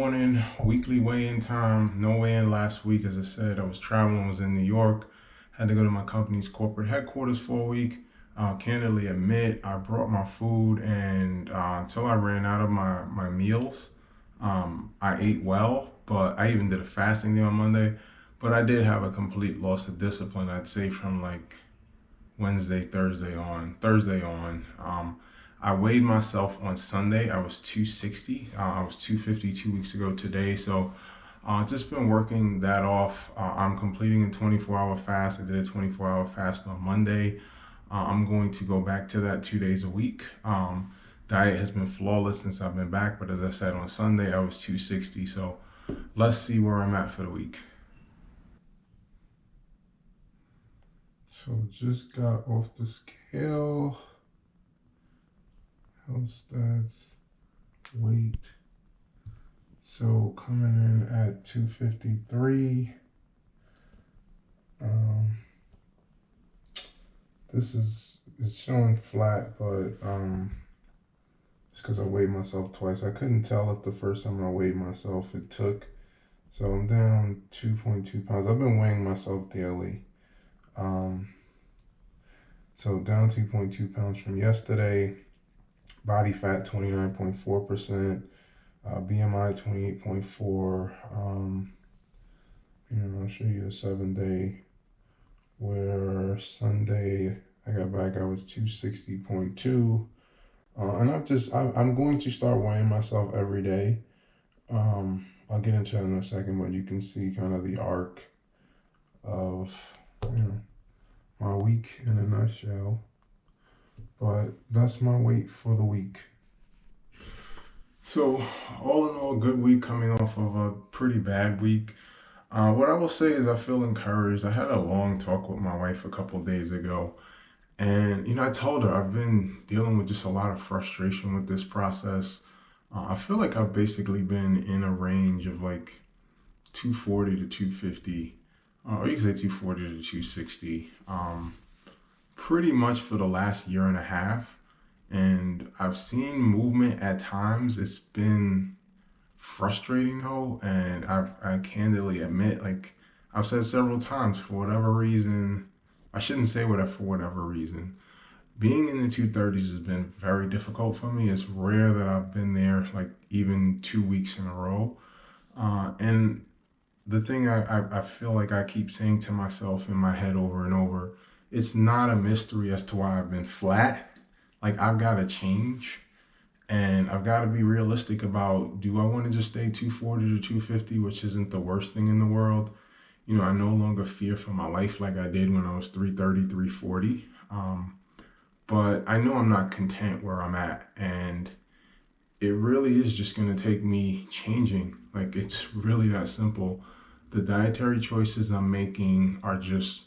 morning, weekly weigh-in time. No weigh-in last week. As I said, I was traveling, was in New York, had to go to my company's corporate headquarters for a week. Candidly admit, I brought my food, and until I ran out of my meals, I ate well, but I even did a fasting day on Monday. But I did have a complete loss of discipline, I'd say, from like Thursday on. I weighed myself on Sunday. I was 260. I was 250 2 weeks ago today. So just been working that off. I'm completing a 24-hour fast. I did a 24-hour fast on Monday. I'm going to go back to that 2 days a week. Diet has been flawless since I've been back, but as I said, on Sunday I was 260. So let's see where I'm at for the week. So just got off the scale. Health stats, weight. So coming in at 253. This is showing flat, but it's because I weighed myself twice. I couldn't tell if the first time I weighed myself it took. So I'm down 2.2 pounds. I've been weighing myself daily. So down 2.2 pounds from yesterday. Body fat 29.4%. BMI 28.4. I'll show you a 7-day where Sunday I got back, I was 260.2. And I'm going to start weighing myself every day. I'll get into that in a second, but you can see kind of the arc of, my week in a nutshell. But that's my weight for the week. So, all in all, good week coming off of a pretty bad week. What I will say is I feel encouraged. I had a long talk with my wife a couple days ago, and I told her I've been dealing with just a lot of frustration with this process. I feel like I've basically been in a range of like 240 to 250, or you could say 240 to 260, pretty much for the last year and a half. And I've seen movement at times. It's been frustrating though, and I candidly admit, like I've said several times, for whatever reason, I shouldn't say whatever for whatever reason. Being in the 230s has been very difficult for me. It's rare that I've been there like even 2 weeks in a row. And the thing I feel like I keep saying to myself in my head over and over, it's not a mystery as to why I've been flat. Like I've got to change, and I've got to be realistic about, do I want to just stay 240 to 250, which isn't the worst thing in the world. I no longer fear for my life like I did when I was 330, 340. But I know I'm not content where I'm at, and it really is just going to take me changing. Like it's really that simple. The dietary choices I'm making are just,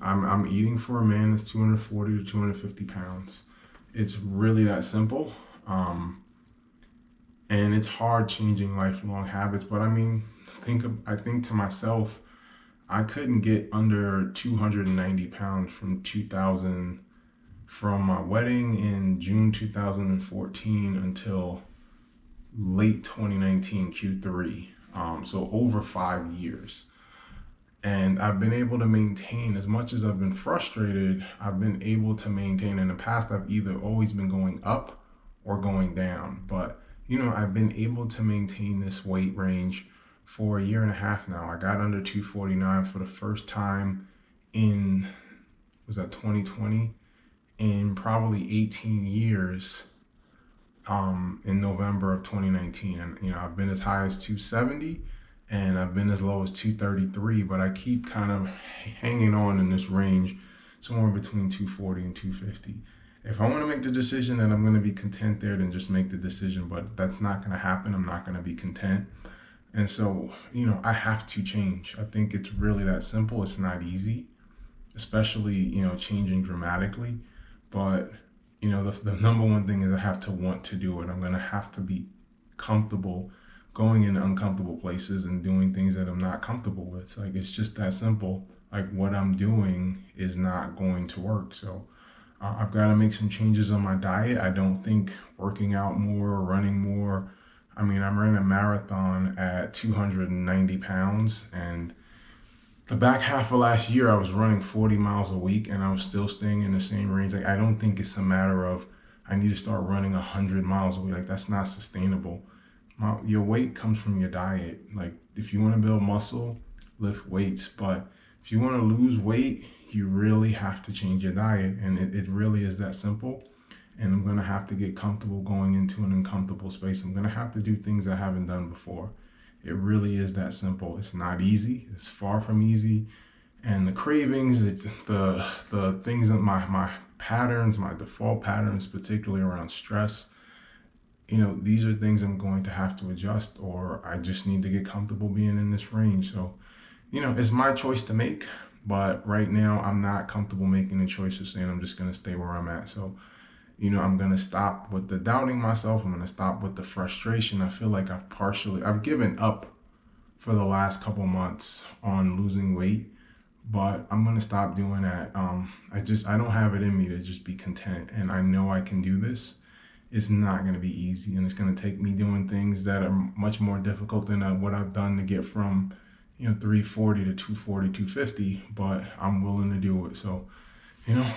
I'm eating for a man that's 240 to 250 pounds. It's really that simple. And it's hard changing lifelong habits, but I mean, I think to myself, I couldn't get under 290 pounds from my wedding in June 2014 until late 2019 Q3. So over 5 years. And I've been able to maintain, as much as I've been frustrated, I've been able to maintain. In the past, I've either always been going up or going down. But, I've been able to maintain this weight range for a year and a half now. I got under 249 for the first time was that 2020? In probably 18 years, in November of 2019. And, I've been as high as 270, and I've been as low as 233, but I keep kind of hanging on in this range, somewhere between 240 and 250. If I want to make the decision that I'm going to be content there, then just make the decision, but that's not going to happen. I'm not going to be content. And so, I have to change. I think it's really that simple. It's not easy, especially, changing dramatically. But, the number one thing is I have to want to do it. I'm going to have to be comfortable going in uncomfortable places and doing things that I'm not comfortable with. Like, it's just that simple. Like, what I'm doing is not going to work. So I've got to make some changes on my diet. I don't think working out more or running more, I mean, I ran a marathon at 290 pounds, and the back half of last year, I was running 40 miles a week, and I was still staying in the same range. Like, I don't think it's a matter of I need to start running 100 miles a week. Like, that's not sustainable. Your weight comes from your diet. Like, if you want to build muscle, lift weights. But if you want to lose weight, you really have to change your diet. And it really is that simple. And I'm going to have to get comfortable going into an uncomfortable space. I'm going to have to do things I haven't done before. It really is that simple. It's not easy. It's far from easy. And the cravings, it's the things that my patterns, my default patterns, particularly around stress, these are things I'm going to have to adjust, or I just need to get comfortable being in this range. So, it's my choice to make, but right now I'm not comfortable making the choice of saying I'm just going to stay where I'm at. So, I'm going to stop with the doubting myself. I'm going to stop with the frustration. I feel like I've given up for the last couple months on losing weight, but I'm going to stop doing that. I don't have it in me to just be content, and I know I can do this. It's not going to be easy, and it's going to take me doing things that are much more difficult than what I've done to get from 340 to 240, 250, but I'm willing to do it. So,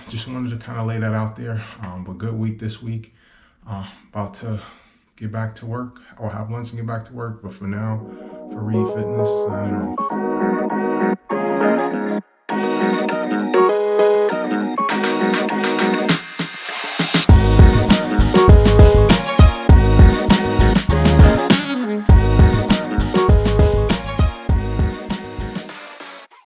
just wanted to kind of lay that out there. But good week this week. About to get back to work, or have lunch and get back to work. But for now, for Reed Fitness, signing off.